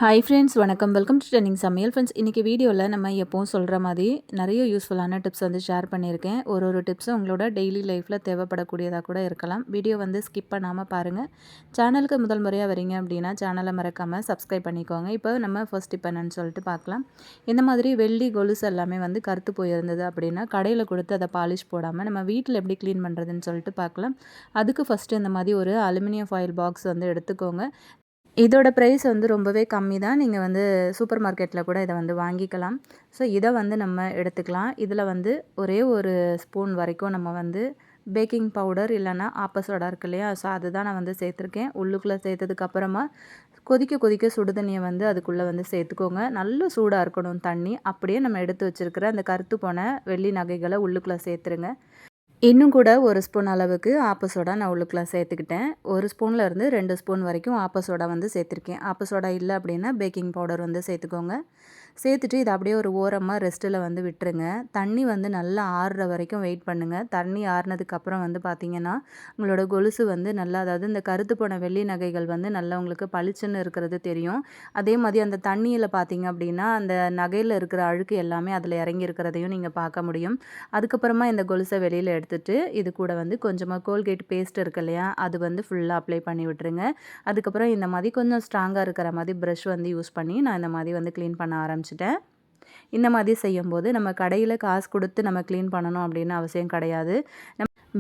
Hi friends, வணக்கம். Welcome to trending சமையல். Friends, இன்றைக்கி வீடியோவில் நம்ம எப்போவும் சொல்கிற மாதிரி நிறைய யூஸ்ஃபுல்லான டிப்ஸ் வந்து ஷேர் பண்ணியிருக்கேன். ஒரு டிப்ஸும் உங்களோட டெய்லி லைஃப்பில் தேவைப்படக்கூடியதாக கூட இருக்கலாம். வீடியோ வந்து ஸ்கிப் பண்ணாமல் பாருங்கள். சேனலுக்கு முதல் முறையாக வரீங்க அப்படின்னா சேனலை மறக்காமல் சப்ஸ்கிரைப் பண்ணிக்கோங்க. இப்போ நம்ம ஃபர்ஸ்ட் டிப் என்னன்னு சொல்லிட்டு பார்க்கலாம். இந்த மாதிரி வெள்ளி கொலுசு எல்லாமே வந்து கருத்து போயிருந்தது அப்படின்னா கடையில் கொடுத்து அதை பாலிஷ் போடாமல் நம்ம வீட்டில் எப்படி க்ளீன் பண்ணுறதுன்னு சொல்லிட்டு பார்க்கலாம். அதுக்கு ஃபஸ்ட்டு இந்த மாதிரி ஒரு அலுமினியம் ஃபாயில் பாக்ஸ் வந்து எடுத்துக்கோங்க. இதோட ப்ரைஸ் வந்து ரொம்பவே கம்மி தான். நீங்கள் வந்து சூப்பர் மார்க்கெட்டில் கூட இதை வந்து வாங்கிக்கலாம். ஸோ இதை வந்து நம்ம எடுத்துக்கலாம். இதில் வந்து ஒரே ஒரு ஸ்பூன் வரைக்கும் நம்ம வந்து பேக்கிங் பவுடர் இல்லைன்னா ஆப்ப சோடா இருக்கு இல்லையா, ஸோ அதுதான் நான் வந்து சேர்த்துருக்கேன். உள்ளுக்குள்ளே சேர்த்ததுக்கப்புறமா கொதிக்க கொதிக்க சுடு தண்ணியை வந்து அதுக்குள்ளே வந்து சேர்த்துக்கோங்க. நல்ல சூடாக இருக்கணும் தண்ணி. அப்படியே நம்ம எடுத்து வச்சுருக்கிற அந்த கருத்து போன வெள்ளி நகைகளை உள்ளுக்குள்ளே சேர்த்துருங்க. இன்னும் கூட ஒரு ஸ்பூன் அளவுக்கு ஆப்ப சோடா நான் உள்ளுக்குள்ள சேர்த்துக்கிட்டேன். ஒரு ஸ்பூன்லேருந்து 2 ஸ்பூன் வரைக்கும் ஆப்ப சோடா வந்து சேர்த்துருக்கேன். ஆப்ப சோடா இல்லை அப்படின்னா பேக்கிங் பவுடர் வந்து சேர்த்துக்கோங்க. சேர்த்துட்டு இதை அப்படியே ஒரு ஓரமாக ரெஸ்ட்டில் வந்து விட்டுருங்க. தண்ணி வந்து நல்லா ஆறுற வரைக்கும் வெயிட் பண்ணுங்கள். தண்ணி ஆறுனதுக்கப்புறம் வந்து பார்த்திங்கன்னா உங்களோட கொலுசு வந்து நல்லா, அதாவது இந்த கருத்து போன வெள்ளி நகைகள் வந்து நல்லா உங்களுக்கு பளிச்சுன்னு இருக்கிறது தெரியும். அதே மாதிரி அந்த தண்ணியில் பார்த்திங்க அப்படின்னா அந்த நகையில் இருக்கிற அழுக்கு எல்லாமே அதில் இறங்கி இருக்கிறதையும் நீங்கள் பார்க்க முடியும். அதுக்கப்புறமா இந்த கொலுசை வெளியில் எடுத்துட்டு இது கூட வந்து கொஞ்சமாக கோல்கேட் பேஸ்ட் இருக்கு இல்லையா, அது வந்து ஃபுல்லாக அப்ளை பண்ணி விட்டுருங்க. அதுக்கப்புறம் இந்த மாதிரி கொஞ்சம் ஸ்ட்ராங்காக இருக்கிற மாதிரி ப்ரஷ் வந்து யூஸ் பண்ணி நான் இந்த மாதிரி வந்து க்ளீன் பண்ண ஆரம்பிச்சிட்டேன். இந்த மாதிரி செய்யும்போது நம்ம கடையில் காசு கொடுத்து நம்ம க்ளீன் பண்ணணும் அப்படின்னு அவசியம் கிடையாது.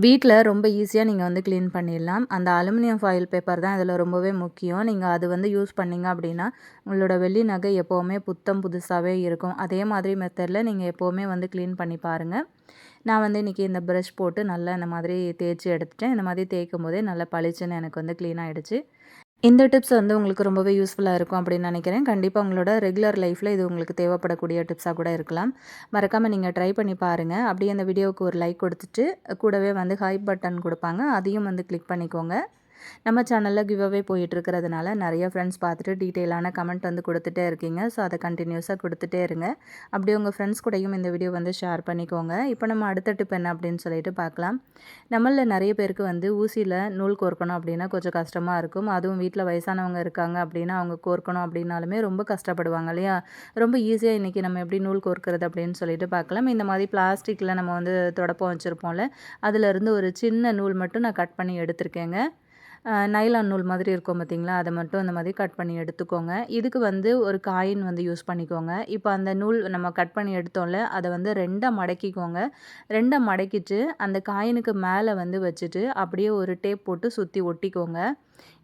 வீட்டில் ரொம்ப ஈஸியாக நீங்கள் வந்து க்ளீன் பண்ணிடலாம். அந்த அலுமினியம் ஃபாயில் பேப்பர் தான் இதில் ரொம்பவே முக்கியம். நீங்கள் அது வந்து யூஸ் பண்ணிங்க அப்படின்னா உங்களோட வெள்ளி நகை எப்போவுமே புத்தம் புதுசாகவே இருக்கும். அதே மாதிரி மெத்தடில் நீங்கள் எப்போவுமே வந்து க்ளீன் பண்ணி பாருங்கள். நான் வந்து இன்றைக்கி இந்த ப்ரஷ் போட்டு நல்லா இந்த மாதிரி தேய்ச்சி எடுத்துட்டேன். இந்த மாதிரி தேய்க்கும் போதே நல்லா பளிச்சுன்னு எனக்கு வந்து க்ளீன் ஆகிடுச்சு. இந்த டிப்ஸ் வந்து உங்களுக்கு ரொம்பவே யூஸ்ஃபுல்லாக இருக்கும் அப்படின்னு நினைக்கிறேன். கண்டிப்பாக உங்களோட ரெகுலர் லைஃப்பில் இது உங்களுக்கு தேவைப்படக்கூடிய டிப்ஸாக கூட இருக்கலாம். மறக்காமல் நீங்கள் ட்ரை பண்ணி பாருங்கள். அப்படியே அந்த வீடியோவுக்கு ஒரு லைக் கொடுத்துட்டு கூடவே வந்து ஹைப் பட்டன் கொடுப்பாங்க, அதையும் வந்து கிளிக் பண்ணிக்கோங்க. நம்ம சேனலில் கிவ் அவே போயிட்டுருக்கிறதுனால நிறைய ஃப்ரெண்ட்ஸ் பார்த்துட்டு டீட்டெயிலான கமெண்ட் வந்து கொடுத்துட்டே இருக்கீங்க. ஸோ அதை கண்டினியூஸாக கொடுத்துட்டே இருங்க. அப்படியே உங்கள் ஃப்ரெண்ட்ஸ் கூடயும் இந்த வீடியோ வந்து ஷேர் பண்ணிக்கோங்க. இப்போ நம்ம அடுத்த டிப் என்ன அப்படின்னு சொல்லிட்டு பார்க்கலாம். நம்மளில் நிறைய பேருக்கு வந்து ஊசியில் நூல் கோர்க்கணும் அப்படின்னா கொஞ்சம் கஷ்டமாக இருக்கும். அதுவும் வீட்டில் வயசானவங்க இருக்காங்க அப்படின்னா அவங்க கோர்க்கணும் அப்படின்னாலுமே ரொம்ப கஷ்டப்படுவாங்க இல்லையா. ரொம்ப ஈஸியாக இன்றைக்கி நம்ம எப்படி நூல் கோர்க்கிறது அப்படின்னு சொல்லிட்டு பார்க்கலாம். இந்த மாதிரி பிளாஸ்டிக்கில் நம்ம வந்து தொடப்பம் வச்சுருப்போம்ல, அதிலிருந்து ஒரு சின்ன நூல் மட்டும் நான் கட் பண்ணி எடுத்திருக்கேங்க. நைலான் நூல் மாதிரி இருக்கும் பார்த்திங்களா, அதை மட்டும் இந்த மாதிரி கட் பண்ணி எடுத்துக்கோங்க. இதுக்கு வந்து ஒரு காயின் வந்து யூஸ் பண்ணிக்கோங்க. இப்போ அந்த நூல் நம்ம கட் பண்ணி எடுத்தோம்ல, அதை வந்து 2ஆக மடக்கிக்கோங்க. 2ஆக மடக்கிட்டு அந்த காயினுக்கு மேலே வந்து வச்சுட்டு அப்படியே ஒரு டேப் போட்டு சுற்றி ஒட்டிக்கோங்க.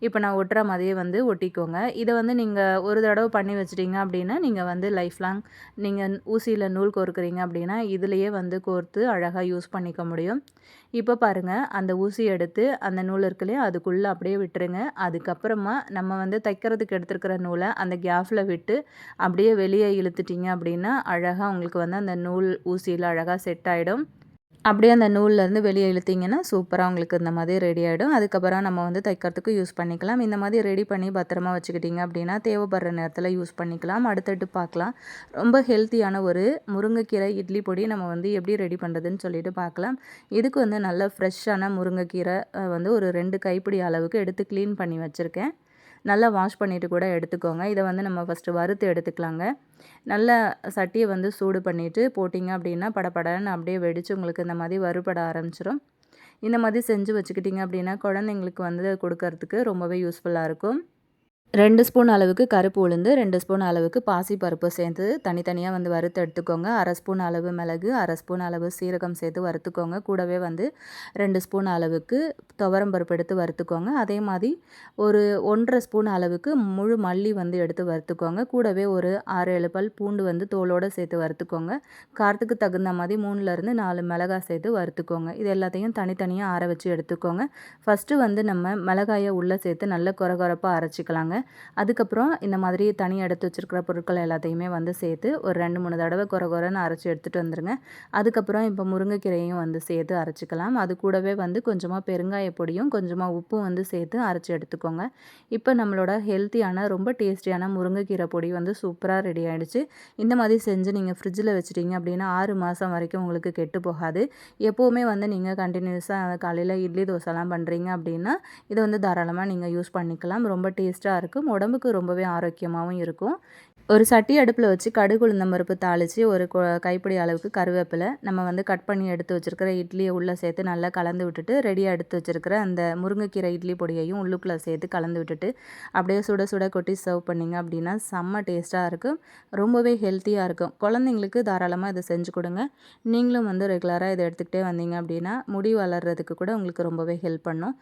இப்போ நான் ஒட்டுற மாதிரியே வந்து ஒட்டிக்கோங்க. இதை வந்து நீங்கள் ஒரு தடவை பண்ணி வச்சிட்டிங்க அப்படின்னா நீங்கள் வந்து லைஃப் லாங் நீங்கள் ஊசியில் நூல் கோர்க்குறீங்க அப்படின்னா இதிலையே வந்து கோர்த்து அழகாக யூஸ் பண்ணிக்க முடியும். இப்போ பாருங்கள், அந்த ஊசி எடுத்து அந்த நூல் இருக்குல்லையே அதுக்குள்ளே அப்படியே விட்டுருங்க. அதுக்கப்புறமா நம்ம வந்து தைக்கிறதுக்கு எடுத்துருக்கிற நூலை அந்த கேப்பில் விட்டு அப்படியே வெளியே இழுத்துட்டிங்க அப்படின்னா அழகாக உங்களுக்கு வந்து அந்த நூல் ஊசியில் அழகாக செட் ஆகிடும். அப்படியே அந்த நூல்லேருந்து வெளியே இழுத்திங்கன்னா சூப்பராக உங்களுக்கு இந்த மாதிரி ரெடி ஆகிடும். அதுக்கப்புறம் நம்ம வந்து தைக்கிறதுக்கு யூஸ் பண்ணிக்கலாம். இந்த மாதிரி ரெடி பண்ணி பத்திரமா வச்சுக்கிட்டிங்க அப்படின்னா தேவைப்படுற நேரத்தில் யூஸ் பண்ணிக்கலாம். அடுத்தடுத்து பார்க்கலாம். ரொம்ப ஹெல்த்தியான ஒரு முருங்கைக்கீரை இட்லி பொடி நம்ம வந்து எப்படி ரெடி பண்ணுறதுன்னு சொல்லிட்டு பார்க்கலாம். இதுக்கு வந்து நல்ல ஃப்ரெஷ்ஷான முருங்கைக்கீரை வந்து ஒரு 2 கைப்பிடி அளவுக்கு எடுத்து க்ளீன் பண்ணி வச்சுருக்கேன். நல்லா வாஷ் பண்ணிவிட்டு கூட எடுத்துக்கோங்க. இதை வந்து நம்ம ஃபஸ்ட்டு வறுத்து எடுத்துக்கலாங்க. நல்லா சட்டியை வந்து சூடு பண்ணிவிட்டு போட்டிங்க அப்படின்னா படபடன்னு அப்படியே வெடித்து உங்களுக்கு இந்த மாதிரி வறுபட ஆரம்பிச்சிடும். இந்த மாதிரி செஞ்சு வச்சுக்கிட்டிங்க அப்படின்னா குழந்தைங்களுக்கு வந்து கொடுக்கறதுக்கு ரொம்பவே யூஸ்ஃபுல்லாக இருக்கும். 2 ஸ்பூன் அளவுக்கு கருப்பு உளுந்து, 2 ஸ்பூன் அளவுக்கு பாசிப்பருப்பு சேர்த்து தனித்தனியாக வந்து வறுத்து எடுத்துக்கோங்க. 1/2 ஸ்பூன் அளவு மிளகு, 1/2 ஸ்பூன் அளவு சீரகம் சேர்த்து வறுத்துக்கோங்க. கூடவே வந்து 2 ஸ்பூன் அளவுக்கு துவரம் பருப்பு எடுத்து வறுத்துக்கோங்க. அதே மாதிரி ஒரு 1/2 ஸ்பூன் அளவுக்கு முழு மல்லி வந்து எடுத்து வறுத்துக்கோங்க. கூடவே ஒரு 6-7 பல் பூண்டு வந்து தோலோடு சேர்த்து வறுத்துக்கோங்க. காரத்துக்கு தகுந்த மாதிரி 3லேருந்து 4 மிளகாய் சேர்த்து வறுத்துக்கோங்க. இது எல்லாத்தையும் தனித்தனியாக ஆற வச்சு எடுத்துக்கோங்க. ஃபஸ்ட்டு வந்து நம்ம மிளகாயை உள்ளே சேர்த்து நல்ல கொரகொரப்பாக அரைச்சிக்கலாங்க. அதுக்கப்புறம் இந்த மாதிரி தனி எடுத்து வச்சுருக்கிற பொருட்கள் எல்லாத்தையுமே வந்து சேர்த்து ஒரு 2-3 தடவை கொரன்னு அரைச்சி எடுத்துகிட்டு வந்துடுங்க. அதுக்கப்புறம் இப்போ முருங்கைக்கீரையும் வந்து சேர்த்து அரைச்சிக்கலாம். அது கூடவே வந்து கொஞ்சமாக பெருங்காய பொடியும் கொஞ்சமாக உப்பும் வந்து சேர்த்து அரைச்சி எடுத்துக்கோங்க. இப்போ நம்மளோட ஹெல்த்தியான ரொம்ப டேஸ்டியான முருங்கைக்கீரை பொடி வந்து சூப்பராக ரெடி ஆகிடுச்சு. இந்த மாதிரி செஞ்சு நீங்கள் ஃப்ரிட்ஜில் வச்சுட்டிங்க அப்படின்னா 6 மாதம் வரைக்கும் உங்களுக்கு கெட்டு போகாது. எப்போவுமே வந்து நீங்கள் கண்டினியூஸாக காலையில் இட்லி தோசைலாம் பண்ணுறீங்க அப்படின்னா இதை வந்து தாராளமாக நீங்கள் யூஸ் பண்ணிக்கலாம். ரொம்ப டேஸ்ட்டாக இருக்கும். இருக்கும். உடம்புக்கு ரொம்பவே ஆரோக்கியமாகவும் இருக்கும். ஒரு சட்டி அடுப்பில் வச்சு கடுகு உளுந்தம் பருப்பு தாளித்து ஒரு கைப்பிடி அளவுக்கு கருவேப்பிலை நம்ம வந்து கட் பண்ணி எடுத்து வச்சுருக்கிற இட்லியை உள்ளே சேர்த்து நல்லா கலந்து விட்டுட்டு ரெடியாக எடுத்து வச்சுருக்கிற அந்த முருங்கைக்கீரை இட்லி பொடியையும் உள்ளுக்குள்ளே சேர்த்து கலந்து விட்டுட்டு அப்படியே சுட சுட கொட்டி சர்வ் பண்ணிங்க அப்படின்னா செம்ம டேஸ்ட்டாக இருக்கும். ரொம்பவே ஹெல்த்தியாக இருக்கும். குழந்தைங்களுக்கு தாராளமாக இதை செஞ்சு கொடுங்க. நீங்களும் வந்து ரெகுலராக இதை எடுத்துக்கிட்டே வந்தீங்க அப்படின்னா முடி வளர்கிறதுக்கு கூட உங்களுக்கு ரொம்பவே ஹெல்ப் பண்ணும்.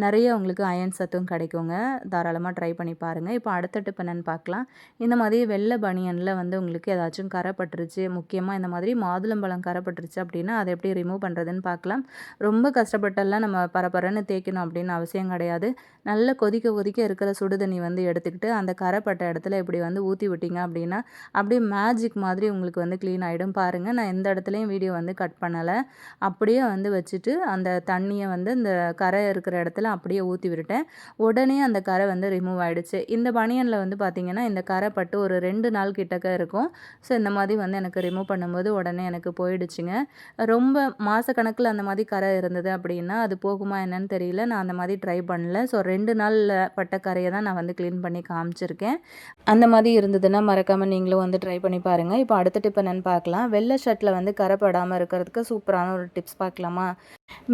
நிறைய உங்களுக்கு அயன் சத்தும் கிடைக்குங்க. தாராளமாக ட்ரை பண்ணி பாருங்கள். இப்போ அடுத்த டிப் என்னென்னு பார்க்கலாம். இந்த மாதிரி வெள்ளை பனியனில் வந்து உங்களுக்கு ஏதாச்சும் கரை பட்டுருச்சு, முக்கியமாக இந்த மாதிரி மாதுளம்பழம் கரை பட்டுருச்சு அப்படின்னா அதை எப்படி ரிமூவ் பண்ணுறதுன்னு பார்க்கலாம். ரொம்ப கஷ்டப்பட்டெல்லாம் நம்ம பரபரன்னு தேய்க்கணும் அப்படின்னு அவசியம் கிடையாது. நல்லா கொதிக்க கொதிக்க இருக்கிற சுடு தண்ணி வந்து எடுத்துக்கிட்டு அந்த கரைப்பட்ட இடத்துல இப்படி வந்து ஊற்றி விட்டிங்க அப்படின்னா அப்படியே மேஜிக் மாதிரி உங்களுக்கு வந்து க்ளீன் ஆகிடும். பாருங்கள், நான் எந்த இடத்துலையும் வீடியோ வந்து கட் பண்ணலை. அப்படியே வந்து வச்சுட்டு அந்த தண்ணியை வந்து இந்த கரை இருக்கிற இடத்துல அப்படியே ஊற்றி விட்டுட்டேன். உடனே அந்த கரை வந்து ரிமூவ் ஆகிடுச்சு. இந்த பனியனில் வந்து பார்த்திங்கன்னா இந்த கரை பட்டு ஒரு 2 நாள் கிட்டக்க இருக்கும். ஸோ இந்த மாதிரி வந்து எனக்கு ரிமூவ் பண்ணும்போது உடனே எனக்கு போயிடுச்சுங்க. ரொம்ப மாதக்கணக்கில் அந்த மாதிரி கரை இருந்தது அப்படின்னா அது போகுமா என்னன்னு தெரியல. நான் அந்த மாதிரி ட்ரை பண்ணல. ஸோ 2 நாளில் பட்ட கரையை தான் நான் வந்து க்ளீன் பண்ணி காமிச்சிருக்கேன். அந்த மாதிரி இருந்ததுன்னா மறக்காமல் நீங்களும் வந்து ட்ரை பண்ணி பாருங்கள். இப்போ அடுத்த டிப் என்னென்னு பார்க்கலாம். வெள்ளை ஷர்ட்டில் வந்து கரை படாமல் இருக்கிறதுக்கு சூப்பரான ஒரு டிப்ஸ் பார்க்கலாமா?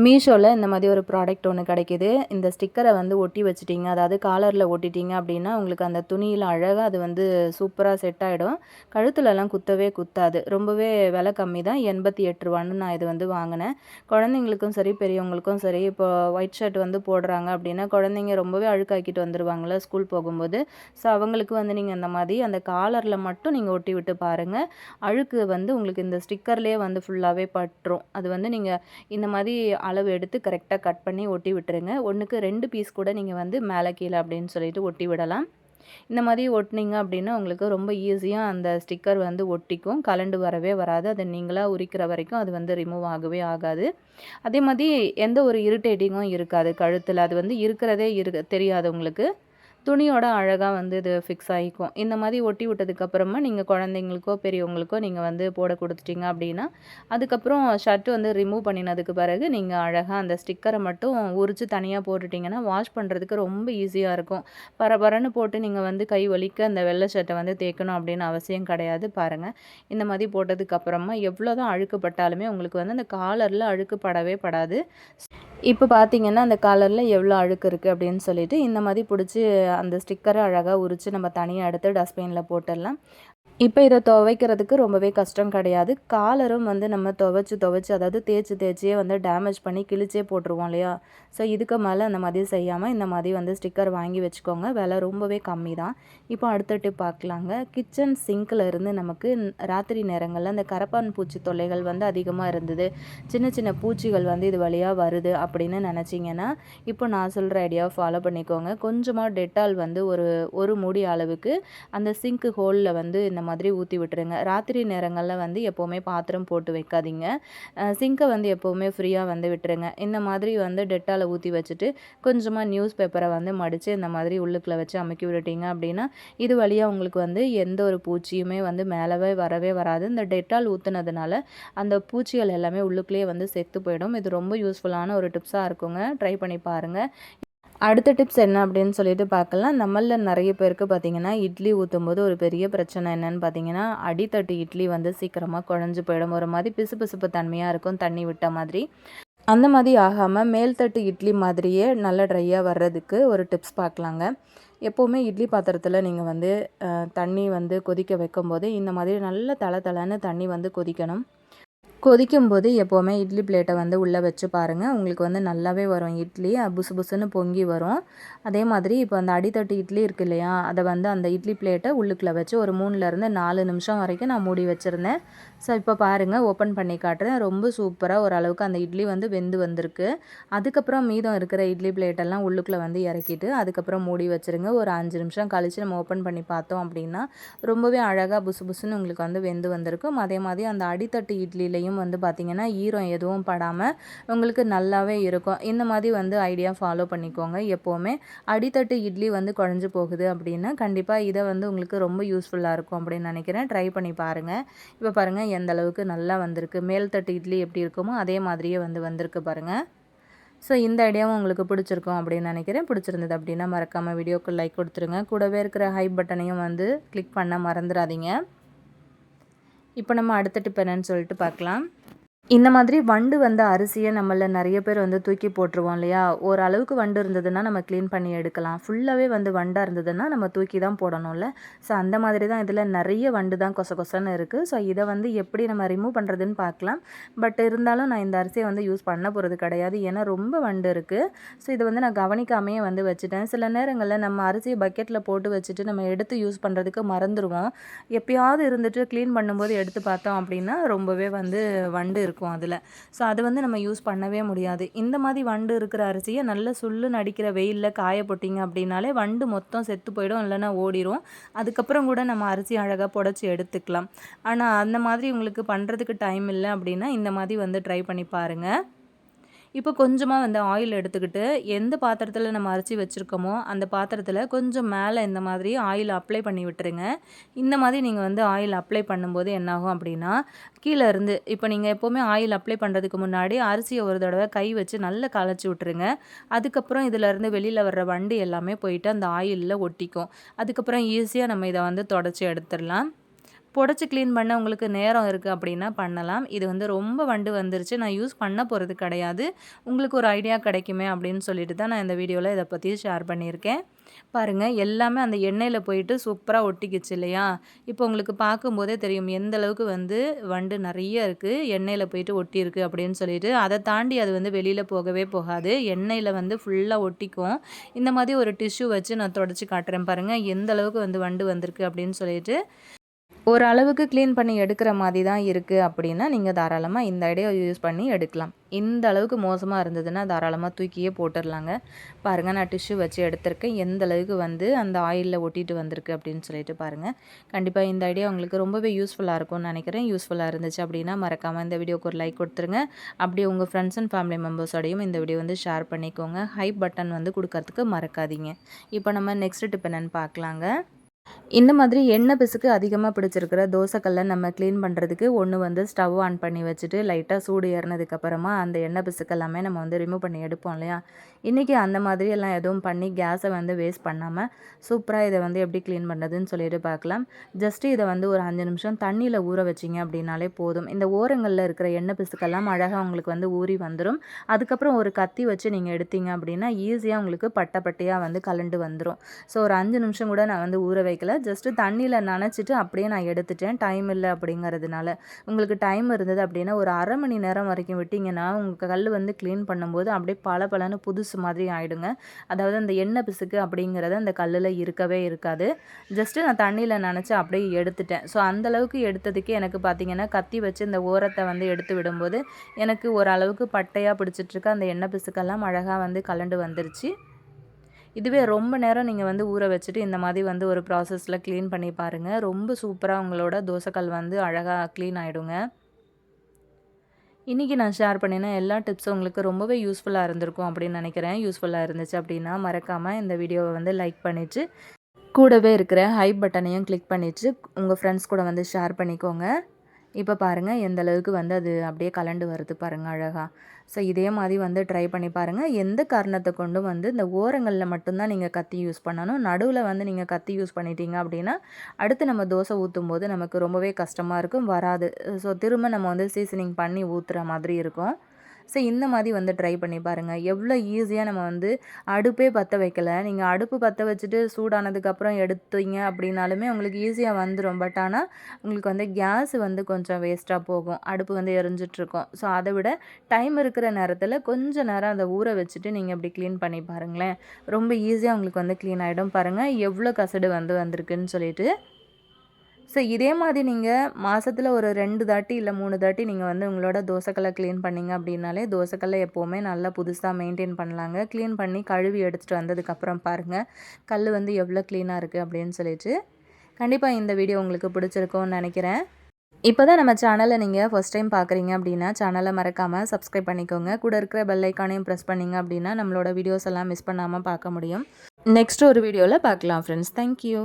மீஷோவில் இந்த மாதிரி ஒரு ப்ராடக்ட் ஒன்று கிடைக்கிது. இந்த ஸ்டிக்கரை வந்து ஒட்டி வச்சிட்டிங்க, அதாவது காலரில் ஒட்டிட்டிங்க அப்படின்னா உங்களுக்கு அந்த துணியில் அழகாக அது வந்து சூப்பராக செட் ஆகிடும். கழுத்துலலாம் குத்தவே குத்தாது. ரொம்பவே விலை கம்மி தான். 88 ரூபான்னு நான் இது வந்து வாங்கினேன். குழந்தைங்களுக்கும் சரி பெரியவங்களுக்கும் சரி இப்போ ஒயிட் ஷர்ட் வந்து போடுறாங்க அப்படின்னா குழந்தைங்க ரொம்பவே அழுக்காக்கிட்டு வந்துடுவாங்களே ஸ்கூல் போகும்போது. ஸோ அவங்களுக்கு வந்து நீங்கள் இந்த மாதிரி அந்த காலரில் மட்டும் நீங்கள் ஒட்டி விட்டு பாருங்கள். அழுக்கு வந்து உங்களுக்கு இந்த ஸ்டிக்கர்லேயே வந்து ஃபுல்லாகவே பட்டுரும். அது வந்து நீங்கள் இந்த மாதிரி அளவு எடுத்து கரெக்டாக கட் பண்ணி ஒட்டி விட்டுருங்க. ஒன்றுக்கு 2 பீஸ் கூட நீங்கள் வந்து மேலே கீழே அப்படின்னு சொல்லிட்டு ஒட்டி விடலாம். இந்த மாதிரி ஒட்டினீங்க அப்படின்னா உங்களுக்கு ரொம்ப ஈஸியாக அந்த ஸ்டிக்கர் வந்து ஒட்டிக்கும். கலண்டு வரவே வராது. அதை நீங்களாக உரிக்கிற வரைக்கும் அது வந்து ரிமூவ் ஆகவே ஆகாது. அதே மாதிரி எந்த ஒரு இரிட்டேட்டிங்கும் இருக்காது கழுத்தில். அது வந்து இருக்கிறதே தெரியாது உங்களுக்கு. துணியோட அழகாக வந்து இது ஃபிக்ஸ் ஆகிக்கும். இந்த மாதிரி ஒட்டி விட்டதுக்கப்புறமா நீங்கள் குழந்தைங்களுக்கோ பெரியவங்களுக்கோ நீங்கள் வந்து போட கொடுத்துட்டிங்க அப்படின்னா அதுக்கப்புறம் ஷர்ட் வந்து ரிமூவ் பண்ணினதுக்கு பிறகு நீங்கள் அழகாக அந்த ஸ்டிக்கரை மட்டும் உரித்து தனியாக போட்டுட்டிங்கன்னா வாஷ் பண்ணுறதுக்கு ரொம்ப ஈஸியாக இருக்கும். பரபரன்னு போட்டு நீங்கள் வந்து கை வலிக்க அந்த வெள்ளை ஷர்ட்டை வந்து தேய்க்கணும் அப்படின்னு அவசியம் கிடையாது. பாருங்கள், இந்த மாதிரி போட்டதுக்கப்புறமா எவ்வளோ தான் அழுக்குப்பட்டாலுமே உங்களுக்கு வந்து அந்த காலரில் அழுக்கு படவே படாது. இப்போ பார்த்தீங்கன்னா அந்த காலரில் எவ்வளோ அழுக்கு இருக்குது அப்படின்னு சொல்லிட்டு இந்த மாதிரி பிடிச்சி அந்த ஸ்டிக்கரை அழகாக உரித்து நம்ம தனியாக எடுத்து டஸ்ட்பினில் போட்டுடலாம். இப்போ இதை துவைக்கிறதுக்கு ரொம்பவே கஷ்டம் கிடையாது. காலரும் வந்து நம்ம துவைச்சி அதாவது தேய்ச்சியே வந்து டேமேஜ் பண்ணி கிழிச்சே போட்டுருவோம் இல்லையா? ஸோ இதுக்கு மேலே அந்த மாதிரி செய்யாமல் இந்த மாதிரி வந்து ஸ்டிக்கர் வாங்கி வச்சுக்கோங்க. விலை ரொம்பவே கம்மி தான். இப்போ அடுத்த டிப் பார்க்கலாங்க. கிச்சன் சிங்கில் இருந்து நமக்கு ராத்திரி நேரங்களில் அந்த கரப்பான் பூச்சி தொல்லைகள் வந்து அதிகமாக இருந்தது. சின்ன சின்ன பூச்சிகள் வந்து இது வழியாக வருது அப்படின்னு நினச்சிங்கன்னா இப்போ நான் சொல்கிற ஐடியாவை ஃபாலோ பண்ணிக்கோங்க. கொஞ்சமாக டெட்டால் வந்து ஒரு மூடி அளவுக்கு அந்த சிங்க் ஹோலில் வந்து இந்த மாதிரி ஊற்றி விட்டுருங்க. ராத்திரி நேரங்களில் வந்து எப்போவுமே பாத்திரம் போட்டு வைக்காதீங்க. சிங்கை வந்து எப்போவுமே ஃப்ரீயாக வந்து விட்டுருங்க. இந்த மாதிரி வந்து டெட்டாலை ஊற்றி வச்சுட்டு கொஞ்சமாக நியூஸ் பேப்பரை வந்து மடித்து இந்த மாதிரி உள்ளுக்குள்ளே வச்சு அமுக்கி விட்டுட்டிங்க அப்படின்னா இது வழியாக உங்களுக்கு வந்து எந்த ஒரு பூச்சியுமே வந்து மேலவே வரவே வராது. இந்த டெட்டால் ஊற்றுனதுனால அந்த பூச்சிகள் எல்லாமே உள்ளுக்குள்ளேயே வந்து செத்து போயிடும். இது ரொம்ப யூஸ்ஃபுல்லான ஒரு டிப்ஸாக இருக்குங்க. ட்ரை பண்ணி பாருங்கள். அடுத்த டிப்ஸ் என்ன அப்படின்னு சொல்லிட்டு பார்க்கலாம். நம்மளில் நிறைய பேருக்கு பார்த்திங்கன்னா இட்லி ஊற்றும்போது ஒரு பெரிய பிரச்சனை என்னென்னு பார்த்தீங்கன்னா அடித்தட்டு இட்லி வந்து சீக்கிரமாக குழஞ்சி போயிடும். ஒரு மாதிரி பிசுபிசுப்பு தன்மையாக இருக்கும், தண்ணி விட்ட மாதிரி. அந்த மாதிரி ஆகாமல் மேல்தட்டு இட்லி மாதிரியே நல்லா ட்ரையாக வர்றதுக்கு ஒரு டிப்ஸ் பார்க்கலாங்க. எப்போவுமே இட்லி பாத்திரத்தில் நீங்கள் வந்து தண்ணி வந்து கொதிக்க வைக்கும்போது இந்த மாதிரி நல்ல தளன்னு தண்ணி வந்து கொதிக்கணும். கொதிக்கும்போது எப்போவுமே இட்லி பிளேட்டை வந்து உள்ளே வச்சு பாருங்கள். உங்களுக்கு வந்து நல்லாவே வரும் இட்லி. புசு புசுன்னு பொங்கி வரும். அதே மாதிரி இப்போ அந்த அடித்தட்டு இட்லி இருக்குது இல்லையா, அதை வந்து அந்த இட்லி பிளேட்டை உள்ளுக்குள்ளே வச்சு ஒரு 3லேருந்து 4 நிமிஷம் வரைக்கும் நான் மூடி வச்சுருந்தேன். ஸோ இப்போ பாருங்கள், ஓப்பன் பண்ணி காட்டுறேன். ரொம்ப சூப்பராக ஓரளவுக்கு அந்த இட்லி வந்து வெந்து வந்திருக்கு. அதுக்கப்புறம் மீதம் இருக்கிற இட்லி பிளேட்டெல்லாம் உள்ளுக்குள்ளே வந்து இறக்கிட்டு அதுக்கப்புறம் மூடி வச்சுருங்க. ஒரு 5 நிமிஷம் கழித்து நம்ம ஓப்பன் பண்ணி பார்த்தோம் அப்படின்னா ரொம்பவே அழகாக புசு புசுன்னு உங்களுக்கு வந்து வெந்து வந்திருக்கும். அதே மாதிரி அந்த அடித்தட்டு இட்லிலையும் வந்து பார்த்திங்கன்னா ஈரம் எதுவும் படாமல் உங்களுக்கு நல்லாவே இருக்கும். இந்த மாதிரி வந்து ஐடியா ஃபாலோ பண்ணிக்கோங்க. எப்போவுமே அடித்தட்டு இட்லி வந்து குழஞ்சி போகுது அப்படின்னா கண்டிப்பாக இதை வந்து உங்களுக்கு ரொம்ப யூஸ்ஃபுல்லாக இருக்கும் அப்படின்னு நினைக்கிறேன். ட்ரை பண்ணி பாருங்கள். இப்போ பாருங்கள் எந்த அளவுக்கு நல்லா வந்திருக்கு. மேல்தட்டு இட்லி எப்படி இருக்குமோ அதே மாதிரியே வந்து வந்திருக்கு பாருங்கள். ஸோ இந்த ஐடியாவும் உங்களுக்கு பிடிச்சிருக்கும் அப்படின்னு நினைக்கிறேன். பிடிச்சிருந்தது அப்படின்னா மறக்காமல் வீடியோக்கு லைக் கொடுத்துருங்க. கூடவே இருக்கிற ஹைப் பட்டனையும் வந்து கிளிக் பண்ண மறந்துடாதீங்க. இப்போ நம்ம அடுத்த டிப் என்னன்னு சொல்லிட்டு பார்க்கலாம். இந்த மாதிரி வண்டு வந்த அரிசியை நம்மள நிறைய பேர் வந்து தூக்கி போட்டுருவோம் இல்லையா? ஓரளவுக்கு வண்டு இருந்ததுன்னா நம்ம க்ளீன் பண்ணி எடுக்கலாம். ஃபுல்லாகவே வந்து வண்டா இருந்ததுன்னா நம்ம தூக்கி தான் போடணும்ல. ஸோ அந்த மாதிரி தான் இதில் நிறைய வண்டு தான் கொச கொசன்னு இருக்குது. ஸோ இதை வந்து எப்படி நம்ம ரிமூவ் பண்ணுறதுன்னு பார்க்கலாம். பட் இருந்தாலும் நான் இந்த அரிசியை வந்து யூஸ் பண்ண போகிறது கிடையாது. ஏன்னா ரொம்ப வண்டு இருக்குது. ஸோ இதை வந்து நான் கவனிக்காமையே வந்து வச்சுட்டேன். சில நேரங்களில் நம்ம அரிசியை பக்கெட்டில் போட்டு வச்சுட்டு நம்ம எடுத்து யூஸ் பண்ணுறதுக்கு மறந்துடுவோம். எப்பயாவது இருந்துட்டு க்ளீன் பண்ணும்போது எடுத்து பார்த்தோம் அப்படின்னா ரொம்பவே வந்து வண்டு இருக்கும் அதில். ஸோ அது வந்து நம்ம யூஸ் பண்ணவே முடியாது. இந்த மாதிரி வண்டு இருக்கிற அரிசியை நல்ல சுள்ளுன்னு அடிக்கிற வெயிலில் காய போட்டிங்க அப்படின்னாலே வண்டு மொத்தம் செத்து போயிடும், இல்லைன்னா ஓடிடும். அதுக்கப்புறம் கூட நம்ம அரிசி அழகாக புடச்சி எடுத்துக்கலாம். ஆனால் அந்த மாதிரி உங்களுக்கு பண்ணுறதுக்கு டைம் இல்லை அப்படின்னா இந்த மாதிரி வந்து ட்ரை பண்ணி பாருங்கள். இப்போ கொஞ்சமாக வந்து ஆயில் எடுத்துக்கிட்டு எந்த பாத்திரத்தில் நம்ம அரிசி வச்சுருக்கோமோ அந்த பாத்திரத்தில் கொஞ்சம் மேலே இந்த மாதிரி ஆயில் அப்ளை பண்ணி விட்டுருங்க. இந்த மாதிரி நீங்கள் வந்து ஆயில் அப்ளை பண்ணும்போது என்னாகும் அப்படின்னா கீழே இருந்து இப்போ நீங்கள் எப்போவுமே ஆயில் அப்ளை பண்ணுறதுக்கு முன்னாடி அரிசியை ஒரு தடவை கை வச்சு நல்லா கலச்சி விட்டுருங்க. அதுக்கப்புறம் இதிலேருந்து வெளியில் வர்ற வண்டு எல்லாமே போயிட்டு அந்த ஆயிலில் ஒட்டிக்கும். அதுக்கப்புறம் ஈஸியாக நம்ம இதை வந்து தொடச்சி எடுத்துடலாம். புடச்சி க்ளீன் பண்ண உங்களுக்கு நேரம் இருக்குது அப்படின்னா பண்ணலாம். இது வந்து ரொம்ப வண்டு வந்துருச்சு, நான் யூஸ் பண்ண போகிறது கிடையாது. உங்களுக்கு ஒரு ஐடியா கிடைக்குமே அப்படின்னு சொல்லிட்டு தான் நான் இந்த வீடியோவில் இதை பற்றி ஷேர் பண்ணியிருக்கேன். பாருங்கள், எல்லாமே அந்த எண்ணெயில் போயிட்டு சூப்பராக ஒட்டிக்கிச்சு இல்லையா? இப்போ உங்களுக்கு பார்க்கும்போதே தெரியும் எந்த அளவுக்கு வந்து வண்டு நிறைய இருக்குது, எண்ணெயில் போயிட்டு ஒட்டியிருக்கு அப்படின்னு சொல்லிட்டு. அதை தாண்டி அது வந்து வெளியில் போகவே போகாது, எண்ணெயில் வந்து ஃபுல்லாக ஒட்டிக்கும். இந்த மாதிரி ஒரு டிஷ்யூ வச்சு நான் தொடச்சி காட்டுறேன் பாருங்கள், எந்த அளவுக்கு வந்து வண்டு வந்திருக்கு அப்படின்னு சொல்லிட்டு. ஓரளவுக்கு க்ளீன் பண்ணி எடுக்கிற மாதிரி தான் இருக்குது அப்படின்னா நீங்கள் தாராளமாக இந்த ஐடியா யூஸ் பண்ணி எடுக்கலாம். இந்த அளவுக்கு மோசமாக இருந்ததுன்னா தாராளமாக தூக்கியே போட்டுடலாங்க. பாருங்கள், நான் டிஷ்யூ வச்சு எடுத்திருக்கேன். எந்த அளவுக்கு வந்து அந்த ஆயிலில் ஒட்டிட்டு வந்திருக்கு அப்படின்னு சொல்லிட்டு பாருங்கள். கண்டிப்பாக இந்த ஐடியா உங்களுக்கு ரொம்பவே யூஸ்ஃபுல்லாக இருக்கும்னு நினைக்கிறேன். யூஸ்ஃபுல்லாக இருந்துச்சு அப்படின்னா மறக்காமல் இந்த வீடியோக்கு ஒரு லைக் கொடுத்துருங்க. அப்படியே உங்கள் ஃப்ரெண்ட்ஸ் அண்ட் ஃபேமிலி மெம்பர்ஸோடையும் இந்த வீடியோ வந்து ஷேர் பண்ணிக்கோங்க. ஹைப் பட்டன் வந்து கொடுக்கறதுக்கு மறக்காதீங்க. இப்போ நம்ம நெக்ஸ்ட் டிப் என்னென்னு பார்க்கலாங்க. இந்த மாதிரி எண்ணெய் பிசுக்கு அதிகமாக பிடிச்சிருக்கிற தோசைக்கல்லை நம்ம க்ளீன் பண்ணுறதுக்கு ஒன்று வந்து ஸ்டவ் ஆன் பண்ணி வச்சுட்டு லைட்டாக சூடு ஏறினதுக்கப்புறமா அந்த எண்ணெய் பிசுக்கு எல்லாமே நம்ம வந்து ரிமூவ் பண்ணி எடுப்போம் இல்லையா? இன்றைக்கி அந்த மாதிரி எல்லாம் எதுவும் பண்ணி கேஸை வந்து வேஸ்ட் பண்ணாமல் சூப்பராக இதை வந்து எப்படி க்ளீன் பண்ணுறதுன்னு சொல்லிட்டு பார்க்கலாம். ஜஸ்ட்டு இதை வந்து ஒரு 5 நிமிஷம் தண்ணியில் ஊற வச்சிங்க அப்படின்னாலே போதும். இந்த ஓரங்களில் இருக்கிற எண்ணெய் பிசுக்கெல்லாம் அழகாக உங்களுக்கு வந்து ஊறி வந்துடும். அதுக்கப்புறம் ஒரு கத்தி வச்சு நீங்கள் எடுத்தீங்க அப்படின்னா ஈஸியாக உங்களுக்கு பட்டை பட்டையாக வந்து கலண்டு வந்துடும். ஸோ ஒரு 5 நிமிஷம் கூட நான் வந்து ஊற வைக்கல, ஜஸ்ட்டு தண்ணியில் நனைச்சிட்டு அப்படியே நான் எடுத்துட்டேன். டைம் இல்லை அப்படிங்கிறதுனால. உங்களுக்கு டைம் இருந்தது அப்படின்னா ஒரு அரை மணி நேரம் வரைக்கும் விட்டிங்கன்னா உங்கள் கல் வந்து க்ளீன் பண்ணும்போது அப்படியே பளபளன்னு புதுசு மாதிரி ஆகிடுங்க. அதாவது அந்த எண்ணெய் பிசுக்கு அப்படிங்கிறது அந்த கல்லில் இருக்கவே இருக்காது. ஜஸ்ட்டு நான் தண்ணியில் நனைச்சி அப்படியே எடுத்துட்டேன். ஸோ அந்தளவுக்கு எடுத்ததுக்கே எனக்கு பார்த்திங்கன்னா கத்தி வச்சு இந்த ஓரத்தை வந்து எடுத்து விடும்போது எனக்கு ஓரளவுக்கு பட்டையாக பிடிச்சிட்ருக்க அந்த எண்ணெய் பிசுக்கெல்லாம் அழகாக வந்து கலண்டு வந்துருச்சு. இதுவே ரொம்ப நேரம் நீங்கள் வந்து ஊற வச்சுட்டு இந்த மாதிரி வந்து ஒரு ப்ராசஸில் க்ளீன் பண்ணி பாருங்கள். ரொம்ப சூப்பராக உங்களோட தோசைக்கல் வந்து அழகாக க்ளீன் ஆகிடுங்க. இன்றைக்கி நான் ஷேர் பண்ணின எல்லா டிப்ஸும் உங்களுக்கு ரொம்பவே யூஸ்ஃபுல்லாக இருந்திருக்கும் அப்படின்னு நினைக்கிறேன். யூஸ்ஃபுல்லாக இருந்துச்சு அப்படின்னா மறக்காமல் இந்த வீடியோவை வந்து லைக் பண்ணிவிட்டு கூடவே இருக்கிற ஹைப் பட்டனையும் கிளிக் பண்ணிவிட்டு உங்கள் ஃப்ரெண்ட்ஸ் கூட வந்து ஷேர் பண்ணிக்கோங்க. இப்போ பாருங்கள் எந்த அளவுக்கு வந்து அது அப்படியே கலண்டு வருது பாருங்கள் அழகாக. ஸோ இதே மாதிரி வந்து ட்ரை பண்ணி பாருங்கள். எந்த காரணத்தை கொண்டும் வந்து இந்த ஓரங்களில் மட்டும்தான் நீங்கள் கத்தி யூஸ் பண்ணணும். நடுவில் வந்து நீங்கள் கத்தி யூஸ் பண்ணிட்டீங்க அப்படின்னா அடுத்து நம்ம தோசை ஊற்றும் போது நமக்கு ரொம்பவே கஷ்டமாக இருக்கும், வராது. ஸோ திரும்ப நம்ம வந்து சீசனிங் பண்ணி ஊற்றுற மாதிரி இருக்கும். ஸோ இந்த மாதிரி வந்து ட்ரை பண்ணி பாருங்கள். எவ்வளோ ஈஸியாக நம்ம வந்து அடுப்பே பற்ற வைக்கல, நீங்கள் அடுப்பு பற்ற வச்சுட்டு சூடானதுக்கப்புறம் எடுத்தீங்க அப்படின்னாலுமே உங்களுக்கு ஈஸியாக வந்துடும். பட் ஆனால் உங்களுக்கு வந்து கேஸ் வந்து கொஞ்சம் வேஸ்ட்டாக போகும், அடுப்பு வந்து எரிஞ்சிட்ருக்கும். ஸோ அதை விட டைம் இருக்கிற நேரத்தில் கொஞ்சம் நேரம் அதை ஊற வச்சுட்டு நீங்கள் இப்படி க்ளீன் பண்ணி பாருங்களேன். ரொம்ப ஈஸியாக உங்களுக்கு வந்து க்ளீன் ஆகிடும். பாருங்கள் எவ்வளோ கசடு வந்து வந்திருக்குன்னு சொல்லிட்டு. ஸோ இதே மாதிரி நீங்கள் மாதத்தில் ஒரு 2 தாட்டி இல்லை 3 தாட்டி நீங்கள் வந்து உங்களோட தோசைக்கல்லை க்ளீன் பண்ணிங்க அப்படின்னாலே தோசைக்கல்லை எப்போவுமே நல்லா புதுசாக மெயின்டைன் பண்ணலாங்க. க்ளீன் பண்ணி கழுவி எடுத்துகிட்டு வந்ததுக்கப்புறம் பாருங்கள் கல் வந்து எவ்வளோ க்ளீனாக இருக்குது அப்படின்னு சொல்லிட்டு. கண்டிப்பாக இந்த வீடியோ உங்களுக்கு பிடிச்சிருக்கும்னு நினைக்கிறேன். இப்போ தான் நம்ம சேனலை நீங்கள் ஃபஸ்ட் டைம் பார்க்குறீங்க அப்படின்னா சேனலை மறக்காமல் சப்ஸ்கிரைப் பண்ணிக்கோங்க. கூட இருக்கிற பெல் ஐக்கானையும் ப்ரெஸ் பண்ணிங்க அப்படின்னா நம்மளோட வீடியோஸ் எல்லாம் மிஸ் பண்ணாமல் பார்க்க முடியும். நெக்ஸ்ட் ஒரு வீடியோவில் பார்க்கலாம் ஃப்ரெண்ட்ஸ். தேங்க்யூ.